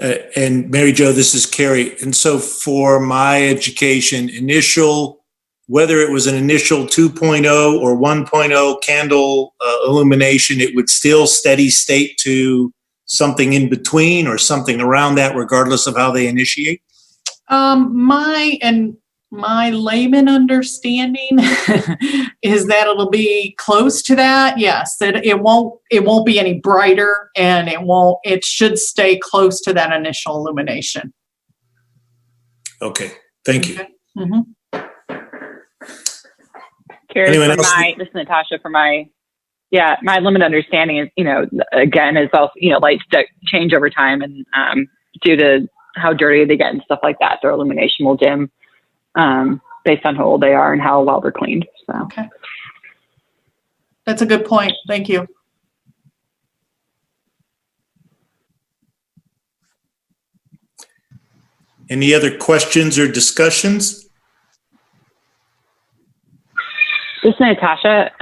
and Mary Jo, this is Carrie. And so for my education, whether it was an initial 2.0 or 1.0 candle illumination, it would still steady state to something in between or something around that, regardless of how they initiate? My layman understanding is that it'll be close to that. Yes, it won't be any brighter, and it should stay close to that initial illumination. Okay, thank you. Okay. Mm-hmm. Carrie, this is Natasha. My limited understanding is, again, is also, lights change over time, and due to how dirty they get and stuff like that, their illumination will dim based on how old they are and how well they're cleaned. So, okay, that's a good point. Thank you. Any other questions or discussions? This is Natasha.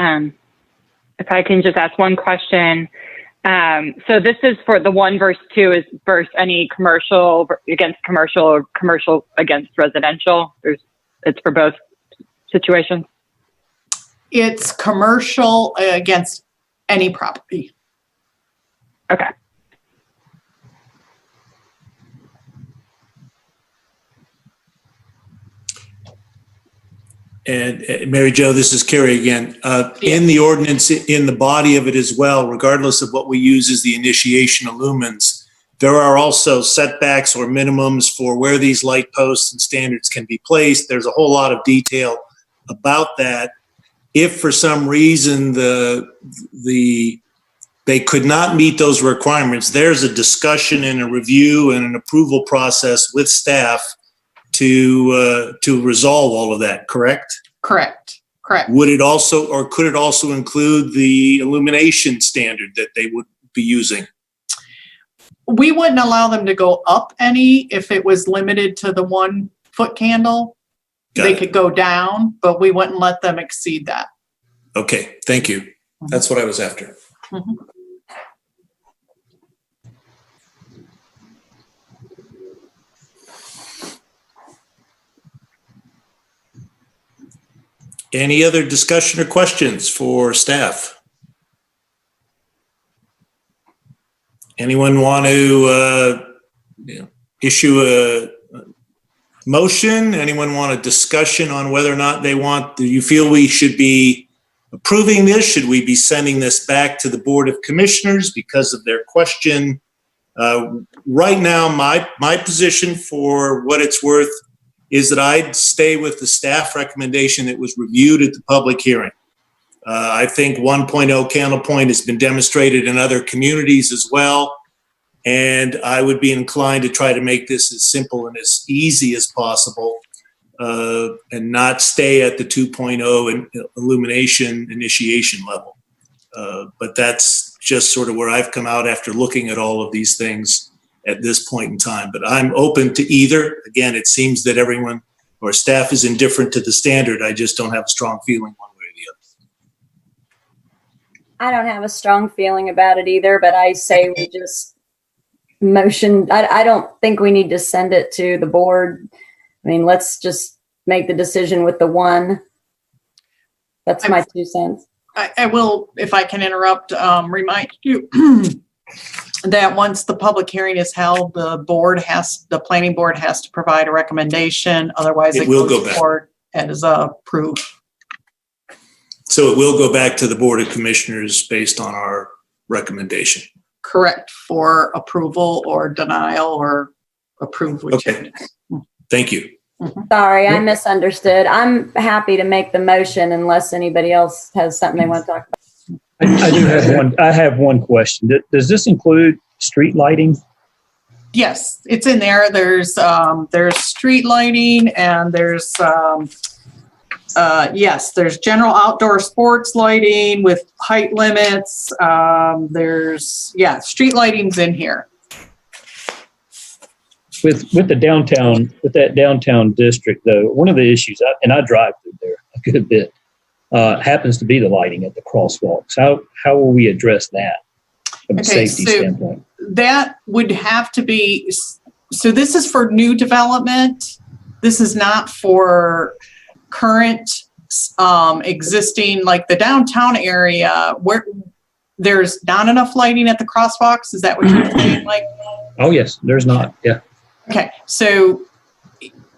If I can just ask one question. So this is for the 1 verse 2 is versus any commercial against commercial or commercial against residential. It's for both situations. It's commercial against any property. Okay. And Mary Jo, this is Carrie again. In the ordinance, in the body of it as well, regardless of what we use as the initiation of lumens, there are also setbacks or minimums for where these light posts and standards can be placed. There's a whole lot of detail about that. If for some reason they could not meet those requirements, there's a discussion and a review and an approval process with staff to resolve all of that, correct? Correct. Would it also, or could it also include the illumination standard that they would be using? We wouldn't allow them to go up any if it was limited to the 1 foot candle. They could go down, but we wouldn't let them exceed that. Okay, thank you. That's what I was after. Mm-hmm. Any other discussion or questions for staff? Anyone want to issue a motion? Anyone want a discussion on whether or not do you feel we should be approving this? Should we be sending this back to the Board of Commissioners because of their question? Right now, my position, for what it's worth, is that I'd stay with the staff recommendation that was reviewed at the public hearing. I think 1.0 candle point has been demonstrated in other communities as well. And I would be inclined to try to make this as simple and as easy as possible, and not stay at the 2.0 illumination initiation level. But that's just sort of where I've come out after looking at all of these things at this point in time. But I'm open to either. Again, it seems that everyone or staff is indifferent to the standard. I just don't have a strong feeling one way or the other. I don't have a strong feeling about it either, but I say we just motion. I don't think we need to send it to the board. I mean, let's just make the decision with the 1. That's my 2 cents. I will, if I can interrupt, remind you that once the public hearing is held, the planning board has to provide a recommendation. Otherwise, it will go forward and is approved. So it will go back to the Board of Commissioners based on our recommendation. Correct, for approval or denial or approve. Okay. Thank you. Mm-hmm. Sorry, I misunderstood. I'm happy to make the motion unless anybody else has something they want to talk about. I do have one. I have one question. Does this include street lighting? Yes, it's in there. There's street lighting, and there's there's general outdoor sports lighting with height limits. There's street lighting's in here. With that downtown district, though, one of the issues, and I drive through there a good bit, happens to be the lighting at the crosswalks. How will we address that? from a Okay, safety so standpoint. that would have to be, so this is for new development. This is not for current, existing, like the downtown area where there's not enough lighting at the crosswalks. Is that what you're saying, Mike? Oh, yes, there's not. Yeah. Okay, so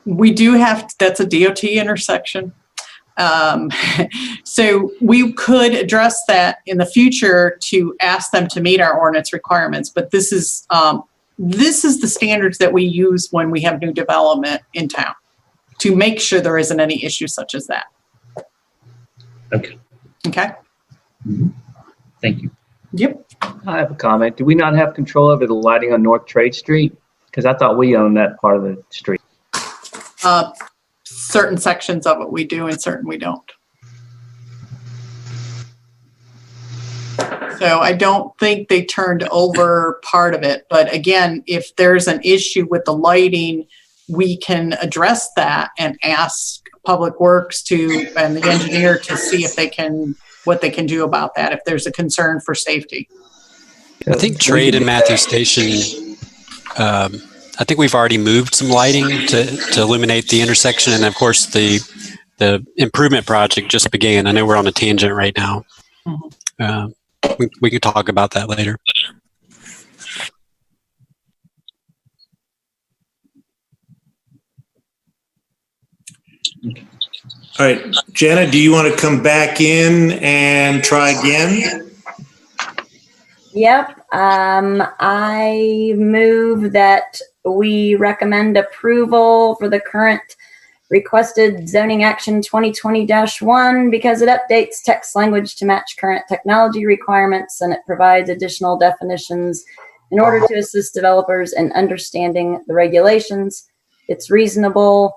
we do have, that's a DOT intersection. So we could address that in the future to ask them to meet our ordinance requirements, but this is the standards that we use when we have new development in town to make sure there isn't any issue such as that. Okay. Okay? Thank you. Yep. I have a comment. Do we not have control over the lighting on North Trade Street? Because I thought we owned that part of the street. Certain sections of it we do and certain we don't. So I don't think they turned over part of it. But again, if there's an issue with the lighting, we can address that and ask Public Works and the engineer to see if what they can do about that, if there's a concern for safety. I think Trade and Matthew Station, I think we've already moved some lighting to illuminate the intersection. And of course, the improvement project just began. I know we're on a tangent right now. We can talk about that later. All right, Jenna, do you want to come back in and try again? Yep. I move that we recommend approval for the current requested zoning action 2020-1 because it updates text language to match current technology requirements and it provides additional definitions in order to assist developers in understanding the regulations. It's reasonable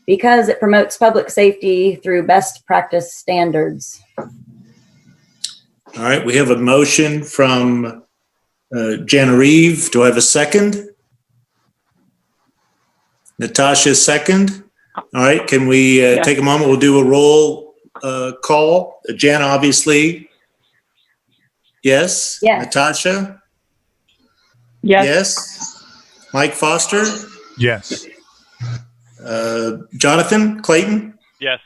because it promotes public safety through best practice standards. All right, we have a motion from Jana Reeve. Do I have a second? Natasha, second. All right, can we take a moment? We'll do a roll call. Jana, obviously. Yes? Yes. Natasha? Yes. Yes. Mike Foster? Yes. Jonathan Clayton? Yes.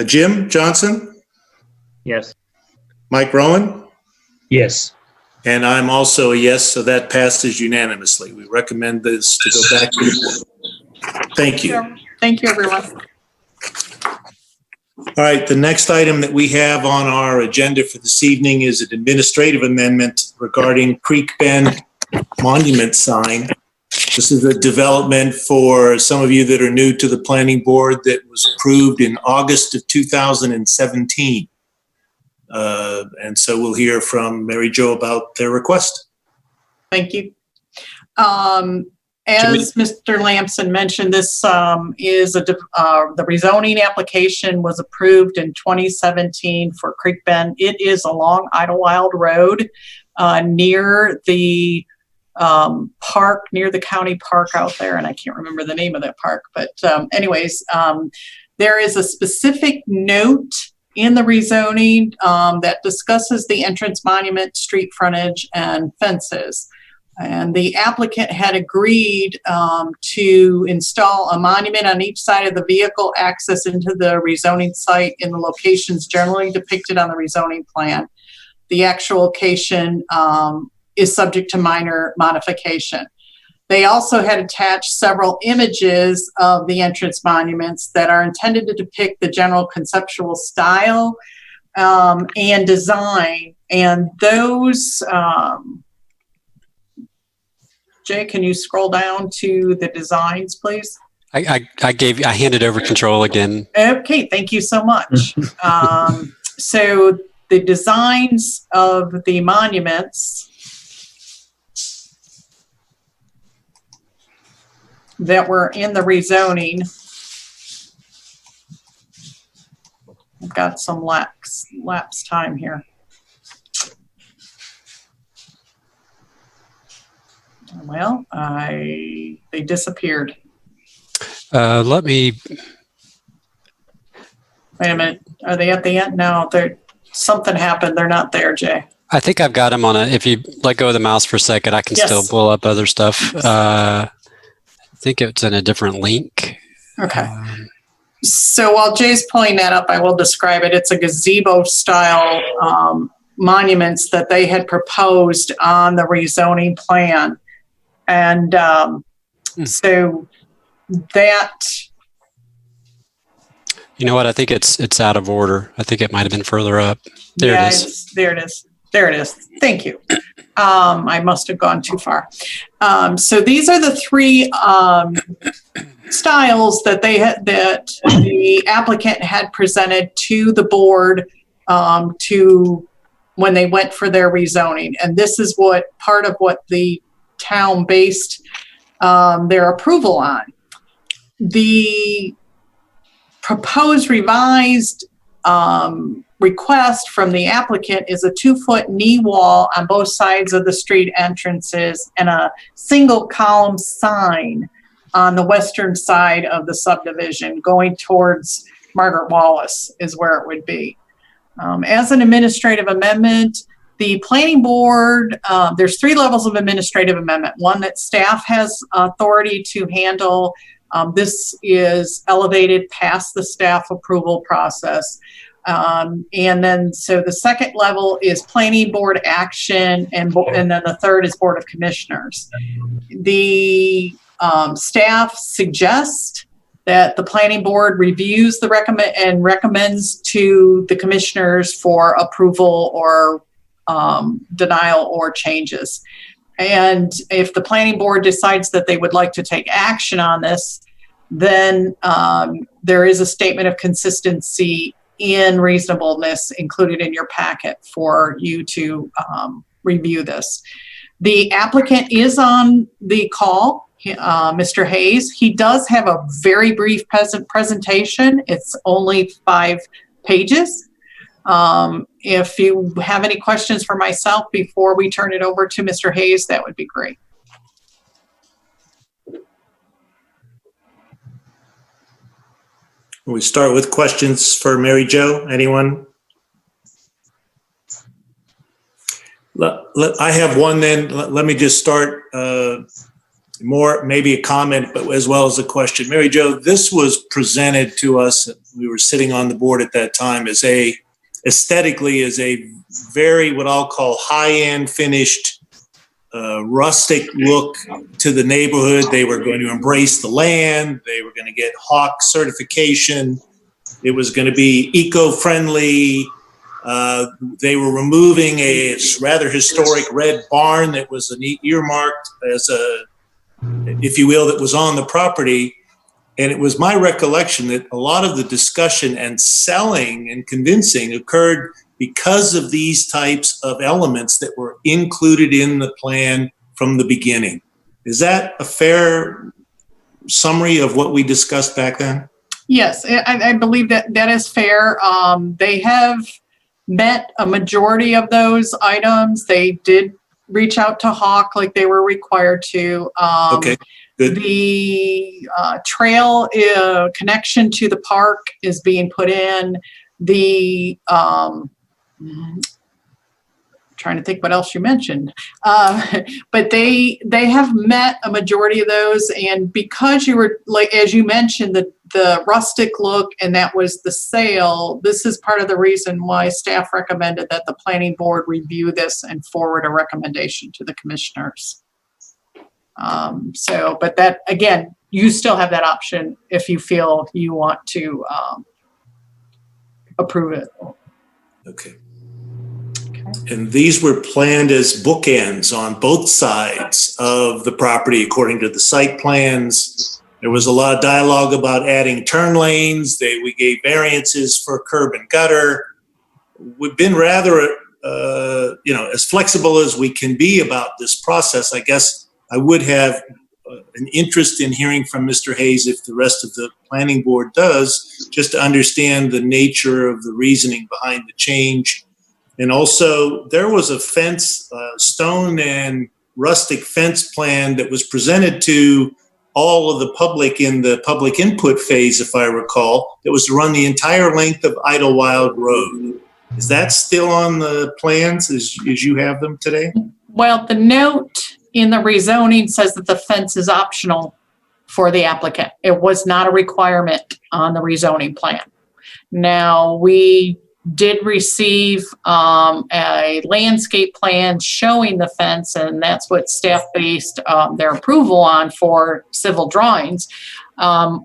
Jim Johnson? Yes. Mike Rowan? Yes. And I'm also a yes, so that passes unanimously. We recommend this to go back to the board. Thank you. Thank you, everyone. All right, the next item that we have on our agenda for this evening is an administrative amendment regarding Creek Bend monument sign. This is a development for some of you that are new to the planning board that was approved in August of 2017. And so we'll hear from Mary Jo about their request. Thank you. As Mr. Lamson mentioned, this is the rezoning application was approved in 2017 for Creek Bend. It is along Idlewild Road near the park, near the county park out there, and I can't remember the name of that park. But anyways, there is a specific note in the rezoning that discusses the entrance monument, street frontage, and fences. And the applicant had agreed to install a monument on each side of the vehicle access into the rezoning site in the locations generally depicted on the rezoning plan. The actual location is subject to minor modification. They also had attached several images of the entrance monuments that are intended to depict the general conceptual style and design. And those, Jay, can you scroll down to the designs, please? I handed over control again. Okay, thank you so much. So the designs of the monuments that were in the rezoning, I've got some lapse time here. Well, they disappeared. Let me. Wait a minute. Are they at the end? No, something happened. They're not there, Jay. I think I've got them on if you let go of the mouse for a second, I can Yes. still pull up other stuff. I think it's in a different link. Okay. So while Jay's pulling that up, I will describe it. It's a gazebo style monuments that they had proposed on the rezoning plan. And so that... You know what? I think it's out of order. I think it might have been further up. There it is. There it is. There it is. Thank you. I must have gone too far. So these are the three styles that that the applicant had presented to the board when they went for their rezoning. And this is part of what the town based their approval on. The proposed revised request from the applicant is a 2-foot knee wall on both sides of the street entrances and a single column sign on the western side of the subdivision going towards Margaret Wallace is where it would be. As an administrative amendment, the planning board, there's 3 levels of administrative amendment. One that staff has authority to handle. This is elevated past the staff approval process. And then, so the second level is planning board action, and then the third is board of commissioners. The staff suggests that the planning board reviews the recommends to the commissioners for approval or denial or changes. And if the planning board decides that they would like to take action on this, then there is a statement of consistency in reasonableness included in your packet for you to review this. The applicant is on the call, Mr. Hayes. He does have a very brief presentation. It's only 5 pages. If you have any questions for myself before we turn it over to Mr. Hayes, that would be great. We start with questions for Mary Jo. Anyone? I have one then. Let me just start more, maybe a comment, but as well as a question. Mary Jo, this was presented to us. We were sitting on the board at that time as aesthetically as a very, what I'll call high-end finished rustic look to the neighborhood. They were going to embrace the land. They were going to get Hawk certification. It was going to be eco-friendly. They were removing a rather historic red barn that was earmarked as if you will, that was on the property. And it was my recollection that a lot of the discussion and selling and convincing occurred because of these types of elements that were included in the plan from the beginning. Is that a fair summary of what we discussed back then? Yes, I believe that is fair. They have met a majority of those items. They did reach out to Hawk like they were required to. Okay, good. The trail connection to the park is being put in. The trying to think what else you mentioned, but they have met a majority of those. And because you were, like, as you mentioned, the rustic look, and that was the sale, this is part of the reason why staff recommended that the planning board review this and forward a recommendation to the commissioners. But that, again, you still have that option if you feel you want to approve it. Okay. And these were planned as bookends on both sides of the property, according to the site plans. There was a lot of dialogue about adding turn lanes. We gave variances for curb and gutter. We've been rather, as flexible as we can be about this process. I guess I would have an interest in hearing from Mr. Hayes, if the rest of the planning board does, just to understand the nature of the reasoning behind the change. And also, there was a fence, stone and rustic fence plan that was presented to all of the public in the public input phase, if I recall, that was to run the entire length of Idlewild Road. Is that still on the plans as you have them today? Well, the note in the rezoning says that the fence is optional for the applicant. It was not a requirement on the rezoning plan. Now, we did receive a landscape plan showing the fence, and that's what staff based their approval on for civil drawings.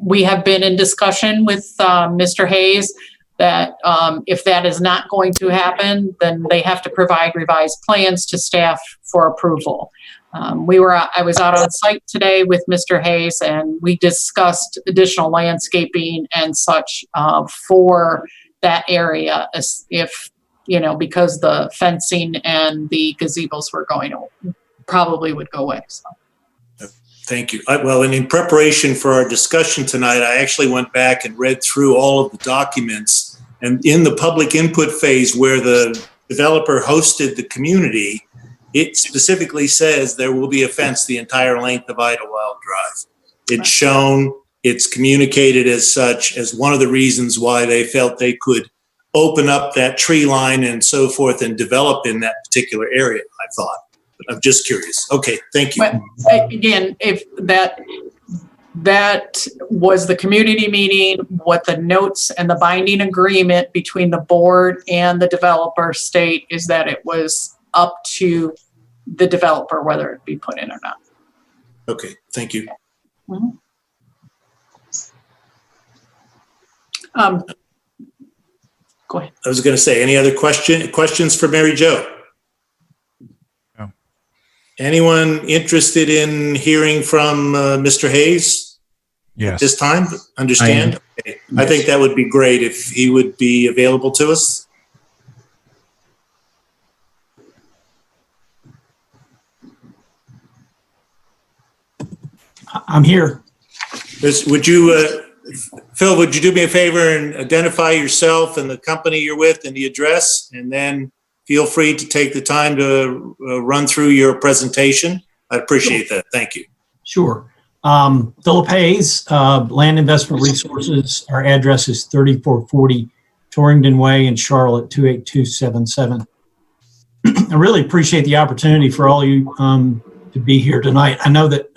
We have been in discussion with Mr. Hayes that if that is not going to happen, then they have to provide revised plans to staff for approval. I was out on site today with Mr. Hayes, and we discussed additional landscaping and such for that area, as if, because the fencing and the gazebos were probably would go away. So. Thank you. Well, and in preparation for our discussion tonight, I actually went back and read through all of the documents, and in the public input phase where the developer hosted the community, it specifically says there will be a fence the entire length of Idlewild Drive. It's shown, it's communicated as such, as one of the reasons why they felt they could open up that tree line and so forth and develop in that particular area, I thought. But I'm just curious. Okay, thank you. But again, if that was the community meeting, what the notes and the binding agreement between the board and the developer state is that it was up to the developer whether it be put in or not. Okay, thank you. Mm-hmm. Go ahead. I was going to say, any other questions for Mary Jo? No. Anyone interested in hearing from Mr. Hayes? Yes. At this time? Understand? Okay. I think that would be great if he would be available to us. I'm here. Would you, Phil, would you do me a favor and identify yourself and the company you're with and the address, and then feel free to take the time to run through your presentation? I'd appreciate that. Thank you. Sure. Philip Hayes, Land Investment Resources. Our address is 3440 Torrington Way in Charlotte, 28277. I really appreciate the opportunity for all you to be here tonight. I know that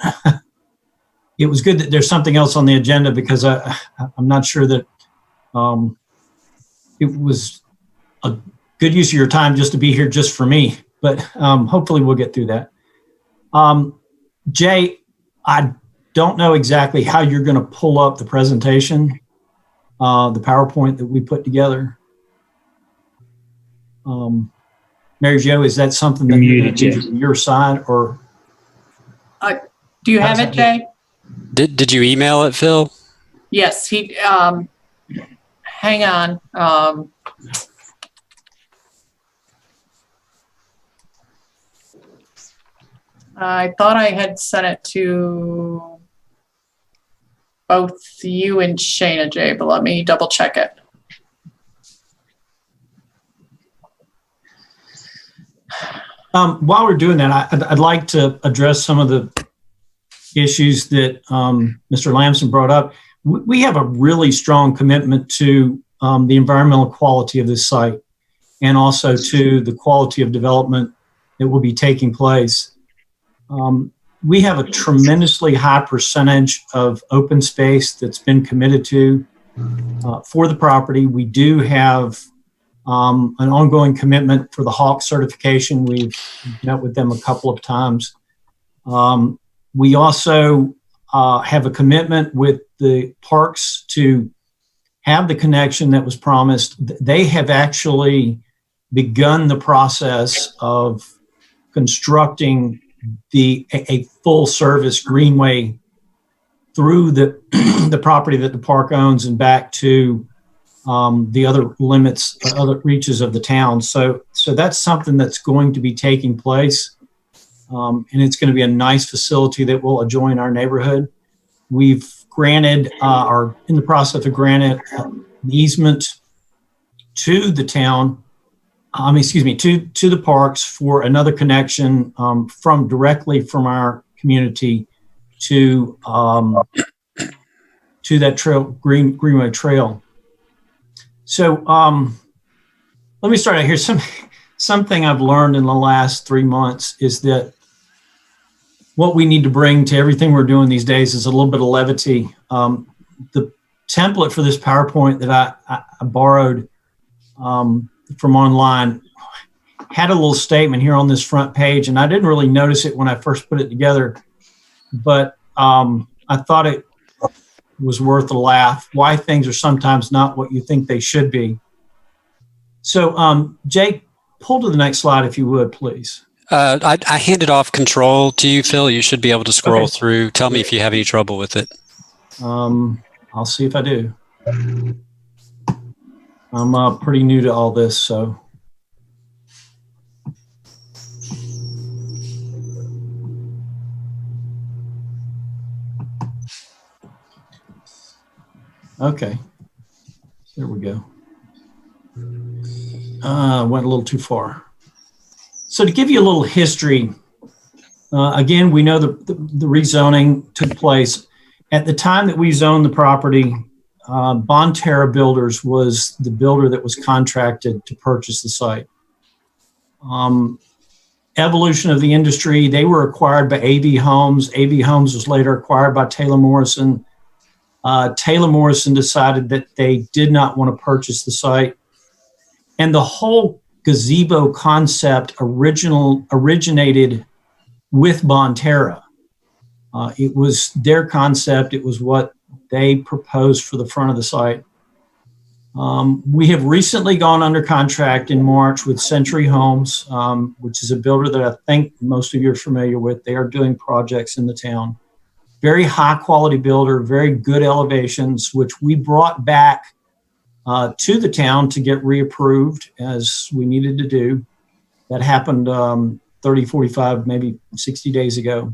it was good that there's something else on the agenda, because I'm not sure that it was a good use of your time just to be here just for me, but hopefully we'll get through that. Jay, I don't know exactly how you're going to pull up the presentation, the PowerPoint that we put together. Mary Jo, is that something that you're doing from your side, or? Do you have it, Jay? Did you email it, Phil? Yes, he, hang on. I thought I had sent it to both you and Shayna, Jay, but let me double check it. While we're doing that, I'd like to address some of the issues that Mr. Lamson brought up. We have a really strong commitment to the environmental quality of this site, and also to the quality of development that will be taking place. We have a tremendously high percentage of open space that's been committed to for the property. We do have an ongoing commitment for the Hawk certification. We've met with them a couple of times. We also have a commitment with the parks to have the connection that was promised. They have actually begun the process of constructing a full service greenway through the property that the park owns and back to the other limits, other reaches of the town. So that's something that's going to be taking place. And it's going to be a nice facility that will adjoin our neighborhood. We've granted, are in the process of granting an easement to the town, to the parks for another connection directly from our community to that trail, Greenway Trail. So Let me start out here. Something I've learned in the last 3 months is that what we need to bring to everything we're doing these days is a little bit of levity. The template for this PowerPoint that I borrowed from online had a little statement here on this front page, and I didn't really notice it when I first put it together, but I thought it was worth a laugh. Why things are sometimes not what you think they should be. So, Jake, pull to the next slide if you would, please. I handed off control to you, Phil. You should be able to scroll through. Tell me if you have any trouble with it. I'll see if I do. I'm pretty new to all this, so. Okay, there we go. Went a little too far. So to give you a little history, again, we know the rezoning took place. At the time that we zoned the property, Bonterra Builders was the builder that was contracted to purchase the site. Evolution of the industry, they were acquired by AV Homes. AV Homes was later acquired by Taylor Morrison. Taylor Morrison decided that they did not want to purchase the site. And the whole gazebo concept originated with Bonterra. It was their concept. It was what they proposed for the front of the site. We have recently gone under contract in March with Century Homes, which is a builder that I think most of you are familiar with. They are doing projects in the town. Very high quality builder, very good elevations, which we brought back to the town to get reapproved as we needed to do. That happened 30, 45, maybe 60 days ago.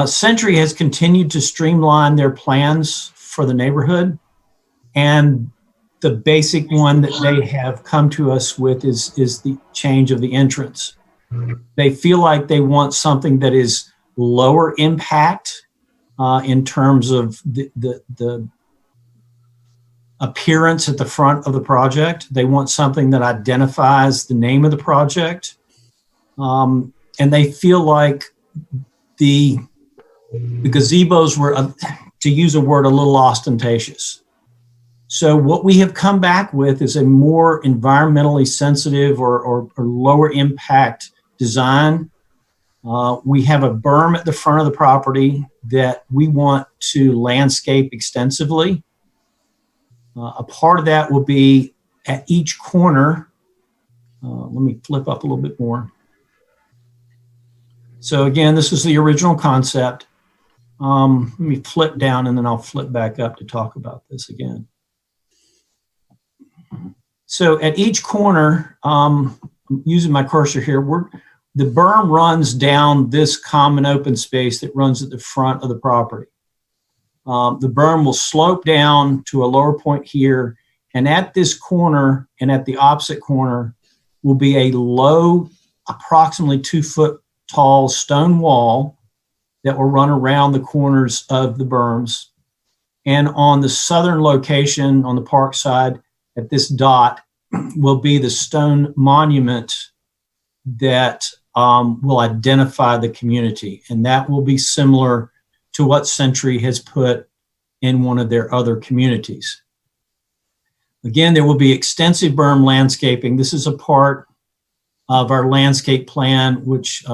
Century has continued to streamline their plans for the neighborhood. And the basic one that they have come to us with is the change of the entrance. They feel like they want something that is lower impact in terms of the appearance at the front of the project. They want something that identifies the name of the project. And they feel like the gazebos were, to use a word, a little ostentatious. So what we have come back with is a more environmentally sensitive or lower impact design. We have a berm at the front of the property that we want to landscape extensively. A part of that will be at each corner. Let me flip up a little bit more. So again, this is the original concept. Let me flip down and then I'll flip back up to talk about this again. So at each corner, I'm using my cursor here, the berm runs down this common open space that runs at the front of the property. The berm will slope down to a lower point here, and at this corner and at the opposite corner will be a low, approximately 2 foot tall stone wall that will run around the corners of the berms. And on the southern location, on the park side, at this dot, will be the stone monument that will identify the community. And that will be similar to what Century has put in one of their other communities. Again, there will be extensive berm landscaping. This is a part of our landscape plan, which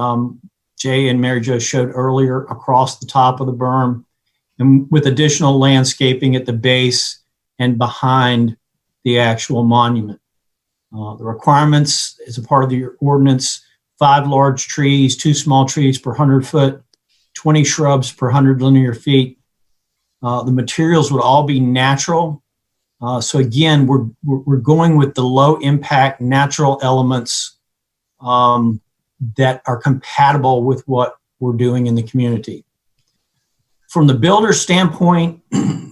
Jay and Mary Jo showed earlier, across the top of the berm, and with additional landscaping at the base and behind the actual monument. The requirements as a part of the ordinance: 5 large trees, 2 small trees per 100 foot, 20 shrubs per 100 linear feet. The materials would all be natural. So again, we're going with the low impact natural elements that are compatible with what we're doing in the community. From the builder standpoint,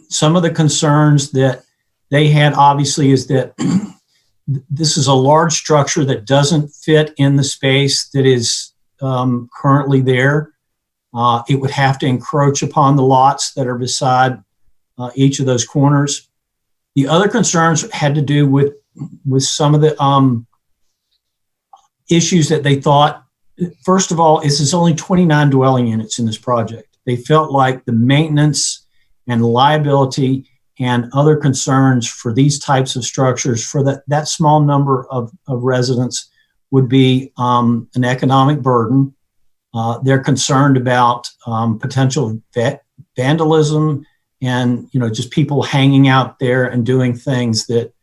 some of the concerns that they had obviously is that this is a large structure that doesn't fit in the space that is currently there. It would have to encroach upon the lots that are beside each of those corners. The other concerns had to do with some of the issues that they thought. First of all, this is only 29 dwelling units in this project. They felt like the maintenance and liability and other concerns for these types of structures for that small number of residents would be an economic burden. They're concerned about potential vandalism and, just people hanging out there and doing things that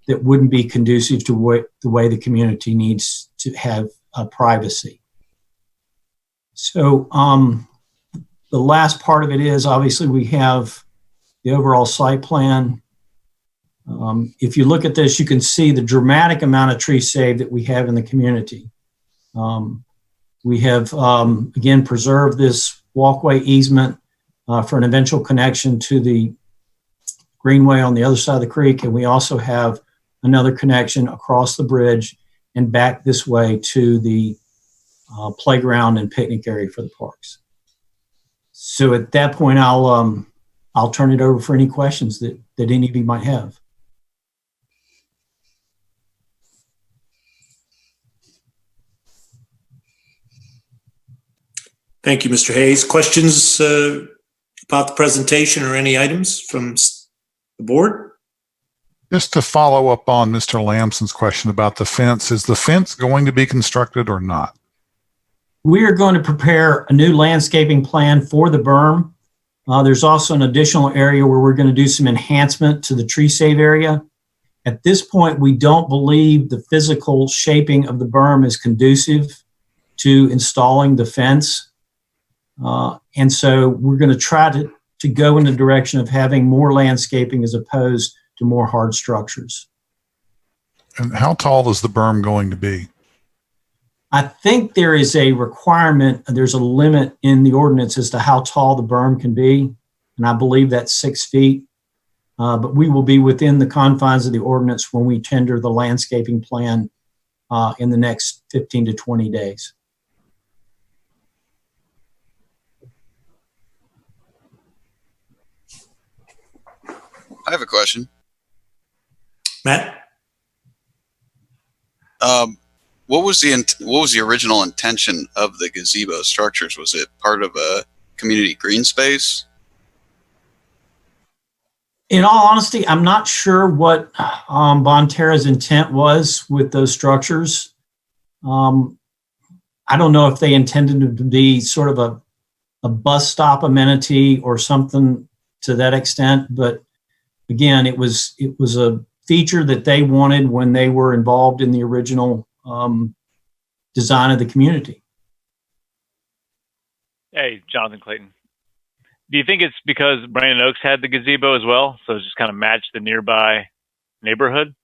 that wouldn't be conducive to the way the community needs to have privacy. So the last part of it is obviously we have the overall site plan. If you look at this, you can see the dramatic amount of tree save that we have in the community. We have, again, preserved this walkway easement for an eventual connection to the greenway on the other side of the creek. And we also have another connection across the bridge and back this way to the playground and picnic area for the parks. So at that point, I'll turn it over for any questions that any of you might have. Thank you, Mr. Hayes. Questions about the presentation or any items from the board? Just to follow up on Mr. Lamson's question about the fence, is the fence going to be constructed or not? We are going to prepare a new landscaping plan for the berm. There's also an additional area where we're going to do some enhancement to the tree save area. At this point, we don't believe the physical shaping of the berm is conducive to installing the fence. And so we're going to try to go in the direction of having more landscaping as opposed to more hard structures. And how tall is the berm going to be? I think there is a requirement, there's a limit in the ordinance as to how tall the berm can be. And I believe that's 6 feet. But we will be within the confines of the ordinance when we tender the landscaping plan in the next 15 to 20 days. I have a question. Matt? What was the original intention of the gazebo structures? Was it part of a community green space? In all honesty, I'm not sure what Bonterra's intent was with those structures. I don't know if they intended them to be sort of a bus stop amenity or something to that extent, but again, it was a feature that they wanted when they were involved in the original design of the community. Hey, Jonathan Clayton. Do you think it's because Brandon Oaks had the gazebo as well, so it just kind of matched the nearby neighborhood?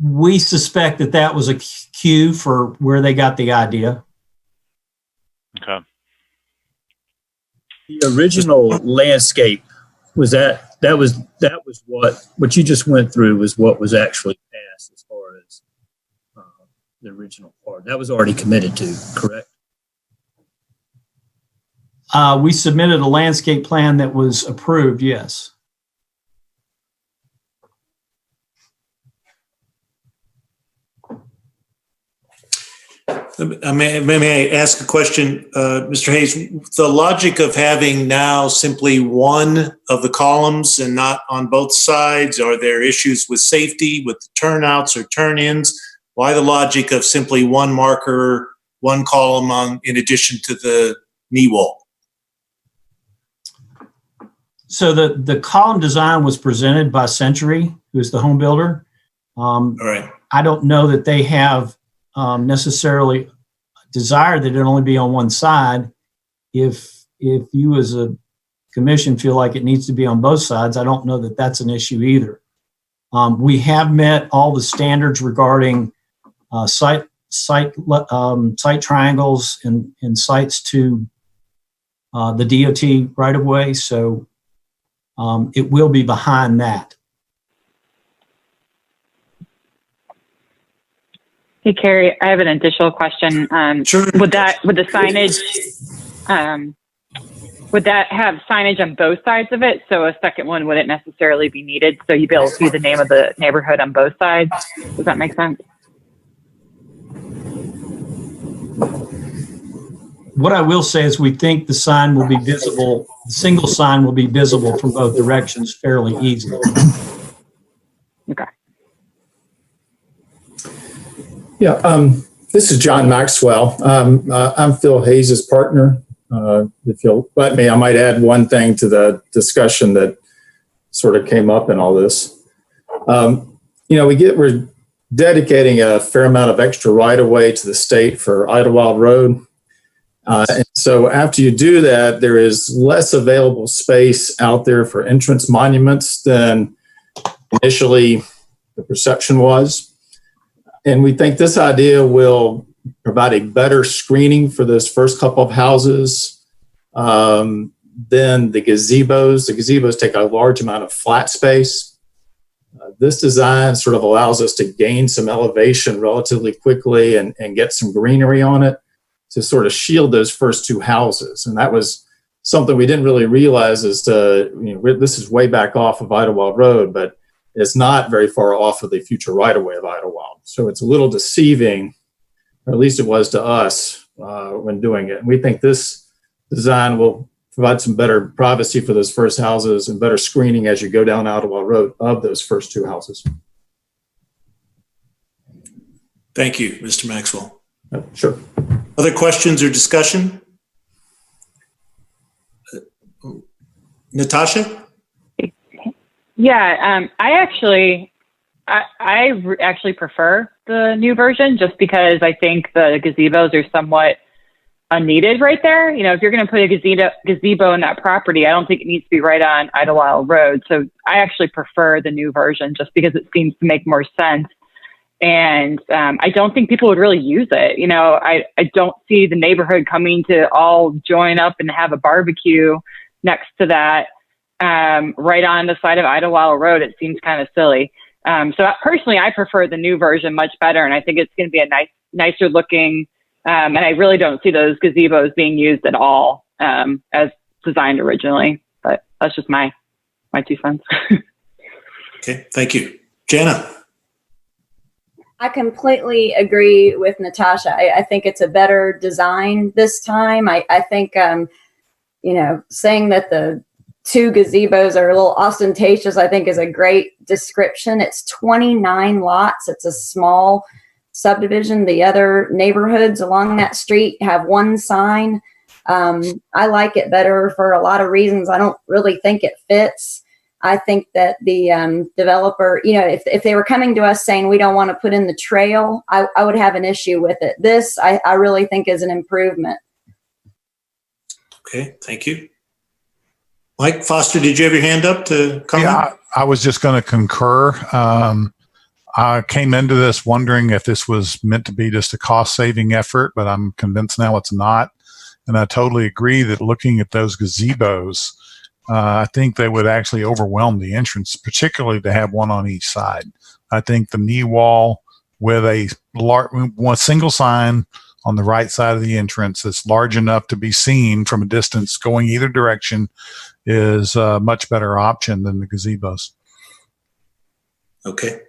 We suspect that was a cue for where they got the idea. Okay. The original landscape was that was what you just went through was what was actually passed as far as the original part. That was already committed to, correct? We submitted a landscape plan that was approved, yes. May I ask a question, Mr. Hayes? The logic of having now simply one of the columns and not on both sides, are there issues with safety, with the turnouts or turn-ins? Why the logic of simply one marker, one column in addition to the knee wall? So the column design was presented by Century, who's the home builder. All right. I don't know that they have necessarily desire that it only be on one side. If you as a commission feel like it needs to be on both sides, I don't know that that's an issue either. We have met all the standards regarding site triangles and sites to the DOT right of way. So it will be behind that. Hey, Carrie, I have an additional question. Sure. Would the signage, would that have signage on both sides of it? So a second one wouldn't necessarily be needed. So you'd be able to see the name of the neighborhood on both sides. Does that make sense? What I will say is we think the sign will be visible, the single sign will be visible from both directions fairly easily. Okay. Yeah, this is John Maxwell. I'm Phil Hayes' partner. If you'll let me, I might add one thing to the discussion that sort of came up in all this. We're dedicating a fair amount of extra right-of-way to the state for Idlewild Road. And so after you do that, there is less available space out there for entrance monuments than initially the perception was. And we think this idea will provide a better screening for those first couple of houses than the gazebos. The gazebos take a large amount of flat space. This design sort of allows us to gain some elevation relatively quickly and get some greenery on it to sort of shield those first two houses. And that was something we didn't really realize this is way back off of Idlewild Road, but it's not very far off of the future right-of-way of Idlewild. So it's a little deceiving, or at least it was to us when doing it. And we think this design will provide some better privacy for those first houses and better screening as you go down Idlewild Road of those first two houses. Thank you, Mr. Maxwell. Sure. Other questions or discussion? Natasha? Yeah, I actually prefer the new version just because I think the gazebos are somewhat unneeded right there. You know, if you're going to put a gazebo in that property, I don't think it needs to be right on Idlewild Road. So I actually prefer the new version just because it seems to make more sense. And I don't think people would really use it. You know, I don't see the neighborhood coming to all join up and have a barbecue next to that. Right on the side of Idlewild Road, it seems kind of silly. So personally, I prefer the new version much better, and I think it's going to be a nicer looking. And I really don't see those gazebos being used at all as designed originally. But that's just my 2 cents. Okay, thank you, Jana. I completely agree with Natasha. I think it's a better design this time. I think saying that the 2 gazebos are a little ostentatious, I think is a great description. It's 29 lots. It's a small subdivision. The other neighborhoods along that street have 1 sign. I like it better for a lot of reasons. I don't really think it fits. I think that the developer, if they were coming to us saying we don't want to put in the trail, I would have an issue with it. This, I really think is an improvement. Okay, thank you. Mike Foster, did you have your hand up to comment? Yeah, I was just going to concur. I came into this wondering if this was meant to be just a cost-saving effort, but I'm convinced now it's not. And I totally agree that looking at those gazebos, I think they would actually overwhelm the entrance, particularly to have one on each side. I think the knee wall with one single sign on the right side of the entrance that's large enough to be seen from a distance going either direction is a much better option than the gazebos. Okay.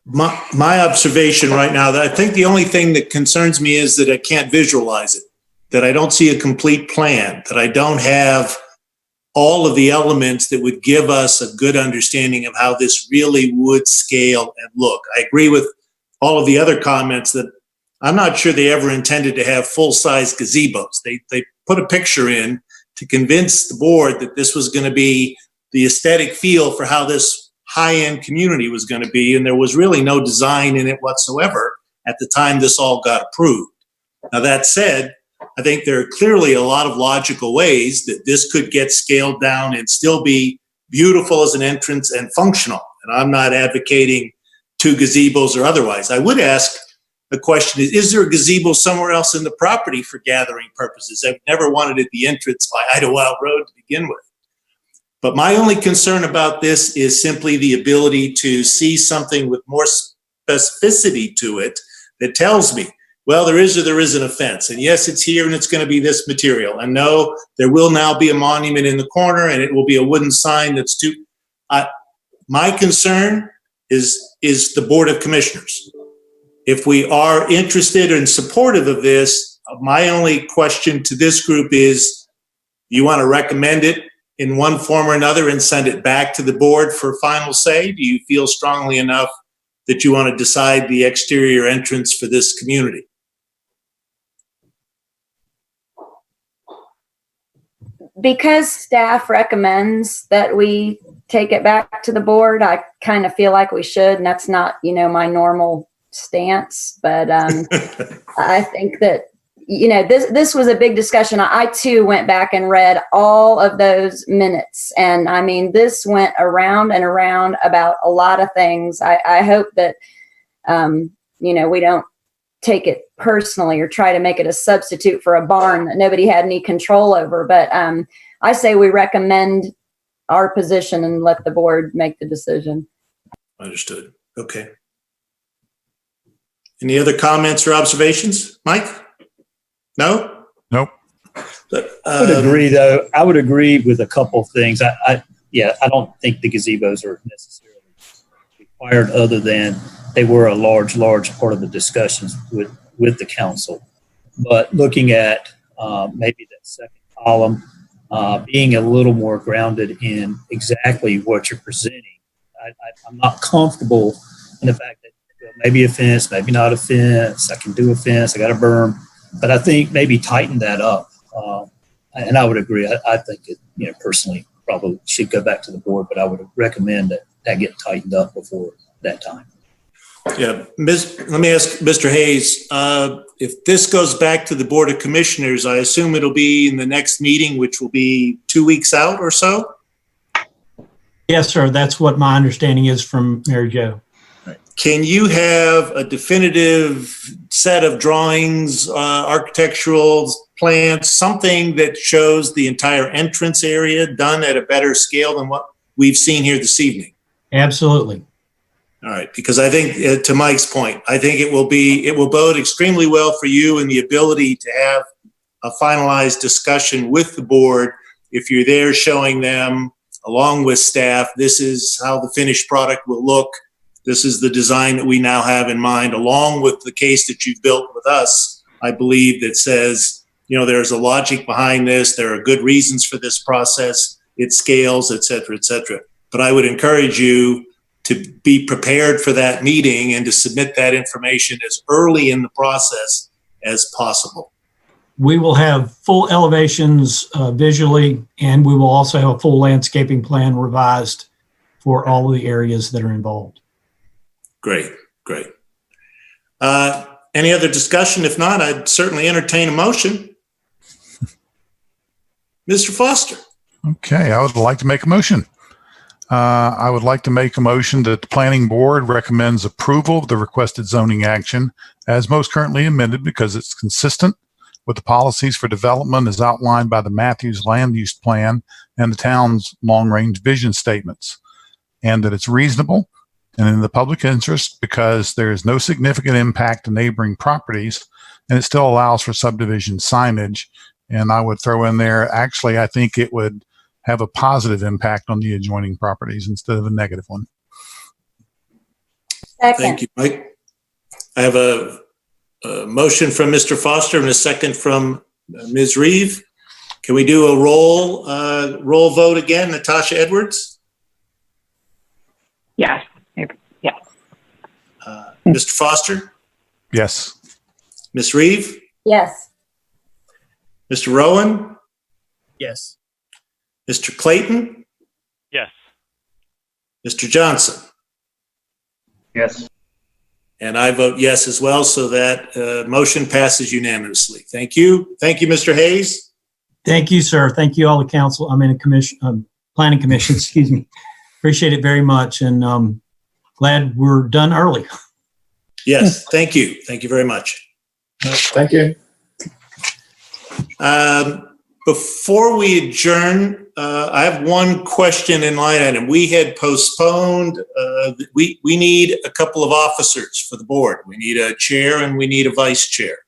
My observation right now, that I think the only thing that concerns me is that I can't visualize it, that I don't see a complete plan, that I don't have all of the elements that would give us a good understanding of how this really would scale and look. I agree with all of the other comments that I'm not sure they ever intended to have full-size gazebos. They put a picture in to convince the board that this was going to be the aesthetic feel for how this high-end community was going to be, and there was really no design in it whatsoever at the time this all got approved. Now, that said, I think there are clearly a lot of logical ways that this could get scaled down and still be beautiful as an entrance and functional. And I'm not advocating 2 gazebos or otherwise. I would ask the question is there a gazebo somewhere else in the property for gathering purposes? I've never wanted it the entrance by Idlewild Road to begin with. But my only concern about this is simply the ability to see something with more specificity to it that tells me well, there is or there isn't a fence. And yes, it's here and it's going to be this material. And no, there will now be a monument in the corner and it will be a wooden sign that's too. My concern is the Board of Commissioners. If we are interested and supportive of this, my only question to this group is, do you want to recommend it in one form or another and send it back to the board for final say? Do you feel strongly enough that you want to decide the exterior entrance for this community? Because staff recommends that we take it back to the board, I kind of feel like we should, and that's not, my normal stance, but I think that, this was a big discussion. I too went back and read all of those minutes, and I mean, this went around and around about a lot of things. I hope that, we don't take it personally or try to make it a substitute for a barn that nobody had any control over. But I say we recommend our position and let the board make the decision. Understood. Okay. Any other comments or observations? Mike? No? Nope. I would agree, though. I would agree with a couple of things. I don't think the gazebos are necessarily required, other than they were a large part of the discussions with the council. But looking at maybe that second column, being a little more grounded in exactly what you're presenting, I'm not comfortable in the fact that maybe a fence, maybe not a fence. I can do a fence. I got a berm, but I think maybe tighten that up. And I would agree. I think it, personally, probably should go back to the board, but I would recommend that get tightened up before that time. Yeah, let me ask Mr. Hayes, if this goes back to the Board of Commissioners, I assume it'll be in the next meeting, which will be 2 weeks out or so? Yes, sir. That's what my understanding is from Mary Jo. Can you have a definitive set of drawings, architectural plans, something that shows the entire entrance area done at a better scale than what we've seen here this evening? Absolutely. All right, because I think, to Mike's point, I think it will bode extremely well for you and the ability to have a finalized discussion with the board if you're there showing them, along with staff, this is how the finished product will look. This is the design that we now have in mind, along with the case that you've built with us, I believe, that says, there's a logic behind this. There are good reasons for this process. It scales, et cetera, et cetera. But I would encourage you to be prepared for that meeting and to submit that information as early in the process as possible. We will have full elevations visually, and we will also have a full landscaping plan revised for all of the areas that are involved. Great. Any other discussion? If not, I'd certainly entertain a motion. Mr. Foster. Okay, I would like to make a motion. I would like to make a motion that the planning board recommends approval of the requested zoning action as most currently amended, because it's consistent with the policies for development as outlined by the Matthews Land Use Plan and the town's long-range vision statements, and that it's reasonable and in the public interest because there is no significant impact to neighboring properties, and it still allows for subdivision signage. And I would throw in there, actually, I think it would have a positive impact on the adjoining properties instead of a negative one. Second. Thank you, Mike. I have a motion from Mr. Foster and a second from Ms. Reeve. Can we do a roll vote again? Natasha Edwards? Yes. Yes. Mr. Foster? Yes. Ms. Reeve? Yes. Mr. Rowan? Yes. Mr. Clayton? Yes. Mr. Johnson? Yes. And I vote yes as well, so that motion passes unanimously. Thank you. Thank you, Mr. Hayes. Thank you, sir. Thank you, all the council. Planning commission, excuse me. Appreciate it very much, and glad we're done early. Yes, thank you. Thank you very much. Thank you. before we adjourn, I have one question in line item. We had postponed, we need a couple of officers for the board. We need a chair and we need a vice chair.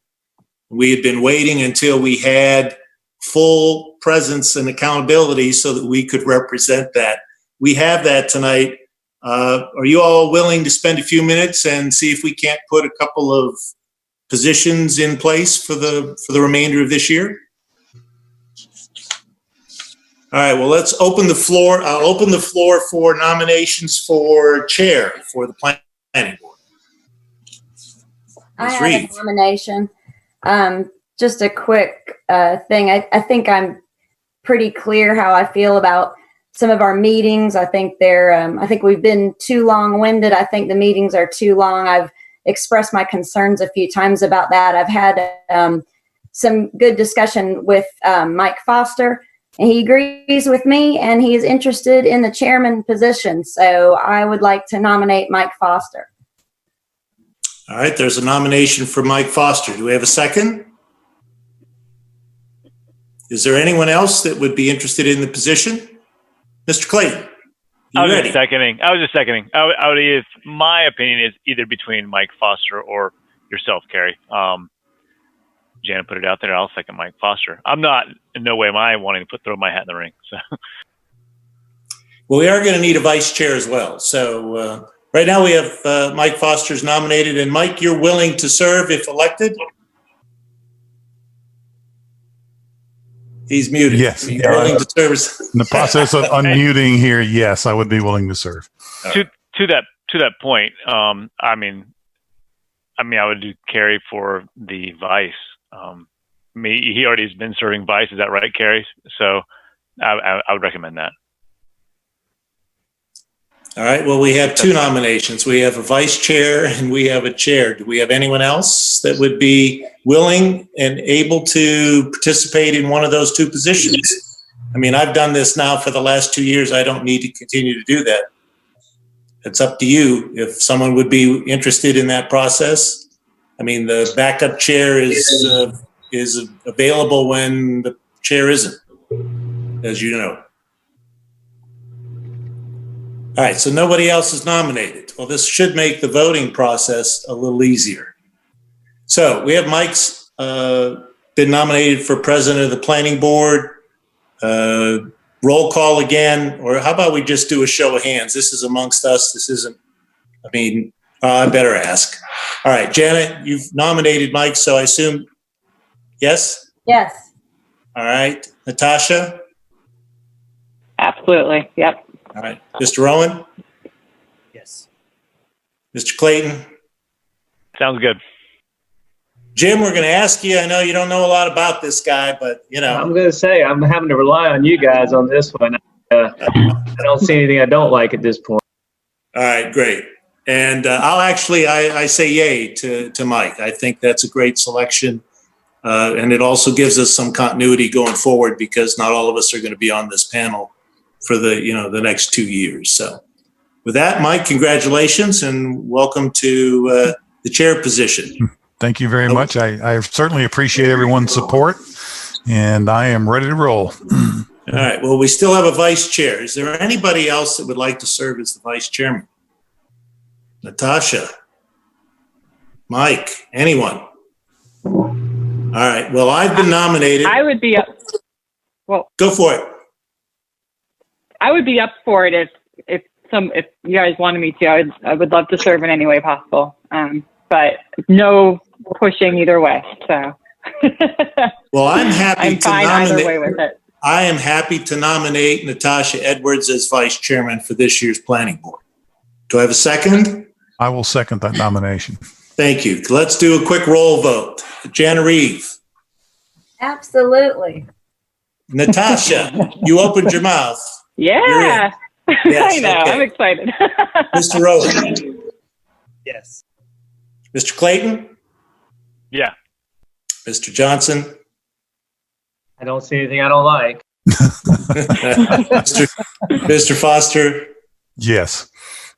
We had been waiting until we had full presence and accountability so that we could represent that. We have that tonight. Are you all willing to spend a few minutes and see if we can't put a couple of positions in place for the remainder of this year? All right, well, let's open the floor. I'll open the floor for nominations for chair for the planning board. I Ms. have Reed. a nomination. Just a quick thing. I think I'm pretty clear how I feel about some of our meetings. I think I think we've been too long-winded. I think the meetings are too long. I've expressed my concerns a few times about that. I've had some good discussion with Mike Foster, and he agrees with me, and he is interested in the chairman position. So I would like to nominate Mike Foster. All right, there's a nomination for Mike Foster. Do we have a second? Is there anyone else that would be interested in the position? Mr. Clayton, I was ready? just seconding. I would, if my opinion is either between Mike Foster or yourself, Carrie. Janet put it out there. I'll second Mike Foster. I'm not in no way am I wanting to throw my hat in the ring. So, Well, we are going to need a vice chair as well. So right now we have Mike Foster's nominated, and Mike, you're willing to serve if elected? He's muted. Yes. He's willing to serve. In the process of unmuting here, yes, I would be willing to serve. to that point, I mean, I would do Carrie for the vice. He already has been serving vice. Is that right, Carrie? So I would recommend that. All right. Well, we have two nominations. We have a vice chair and we have a chair. Do we have anyone else that would be willing and able to participate in one of those two positions? I mean, I've done this now for the last 2 years. I don't need to continue to do that. It's up to you if someone would be interested in that process. I mean, the backup chair is available when the chair isn't, as you know. All right, so nobody else is nominated. Well, this should make the voting process a little easier. So we have Mike's been nominated for president of the planning board. Roll call again, or how about we just do a show of hands? This is amongst us. This isn't, I mean, I better ask. All right, Janet, you've nominated Mike, so I assume, yes? Yes. All right, Natasha? Absolutely. Yep. All right, Mr. Rowan? Yes. Mr. Clayton? Sounds good. Jim, we're going to ask you. I know you don't know a lot about this guy, but you know. I'm going to say I'm having to rely on you guys on this one. I don't see anything I don't like at this point. All right, great. And I say yay to Mike. I think that's a great selection. And it also gives us some continuity going forward because not all of us are going to be on this panel for the next 2 years. So with that, Mike, congratulations and welcome to the chair position. Thank you very much. I certainly appreciate everyone's support, and I am ready to roll. All right. Well, we still have a vice chair. Is there anybody else that would like to serve as the vice chairman? Natasha? Mike? Anyone? All right. Well, I've been nominated. I would be up. Well, go for it. I would be up for it if you guys wanted me to. I would love to serve in any way possible. But no pushing either way. So. Well, I'm happy I'm to fine nominate. either way with it. I am happy to nominate Natasha Edwards as vice chairman for this year's planning board. Do I have a second? I will second that nomination. Thank you. Let's do a quick roll vote. Jana Reeve. Absolutely. Natasha, you opened your mouth. Yeah. Yes, I know. okay. I'm excited. Mr. Rowan. Yes. Mr. Clayton. Yeah. Mr. Johnson. I don't see anything I don't like. Mr. Foster. Yes.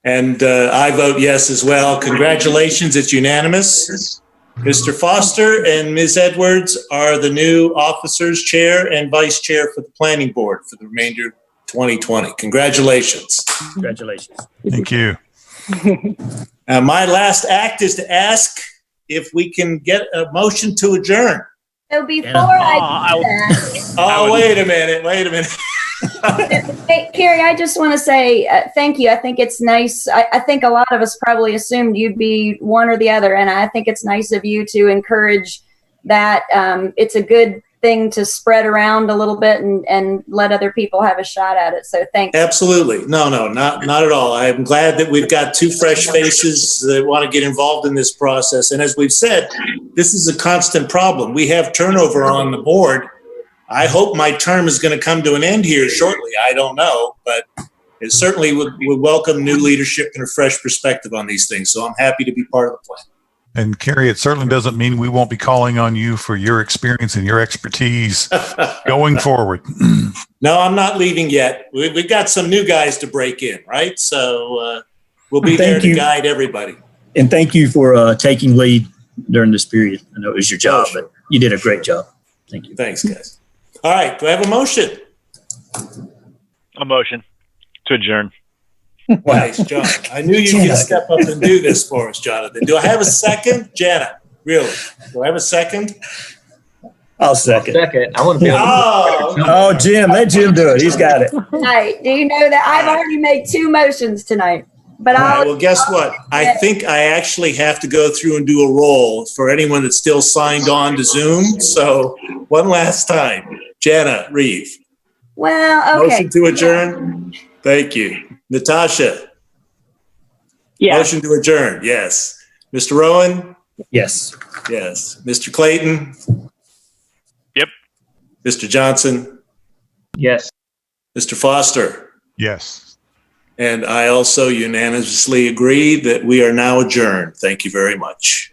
And I vote yes as well. Congratulations. It's unanimous. Mr. Foster and Ms. Edwards are the new officers, chair and vice chair for the planning board for the remainder of 2020. Congratulations. Congratulations. Thank you. My last act is to ask if we can get a motion to adjourn. So before I do that, Oh, wait a minute. hey, Carrie, I just want to say thank you. I think it's nice. I think a lot of us probably assumed you'd be one or the other, and I think it's nice of you to encourage that. It's a good thing to spread around a little bit and let other people have a shot at it. So thanks. Absolutely. No, not at all. I'm glad that we've got two fresh faces that want to get involved in this process. And as we've said, this is a constant problem. We have turnover on the board. I hope my term is going to come to an end here shortly. I don't know, but it certainly would welcome new leadership and a fresh perspective on these things. So I'm happy to be part of the plan. And Carrie, it certainly doesn't mean we won't be calling on you for your experience and your expertise going forward. No, I'm not leaving yet. We've got some new guys to break in, right? So we'll be there to guide everybody. And thank you for taking lead during this period. I know it was your job, but you did a great job. Thank you. Thanks, guys. All right. Do I have a motion? A motion to adjourn. Nice, John. I knew you could step up and do this for us, Jonathan. Do I have a second? Janet, really? Do I have a second? I'll second. Second, I want to be Oh, Jim, let Jim do it. He's got it. Tonight, do you know that I've already made 2 motions tonight? But All right, well, guess what? I think I actually have to go through and do a roll for anyone that's still signed on to Zoom. So one last time. Jana Reeve. Well, okay. Motion to adjourn. Thank you. Natasha. Yeah. Motion to adjourn. Yes. Mr. Rowan. Yes. Yes. Mr. Clayton. Yep. Mr. Johnson. Yes. Mr. Foster. Yes. And I also unanimously agree that we are now adjourned. Thank you very much.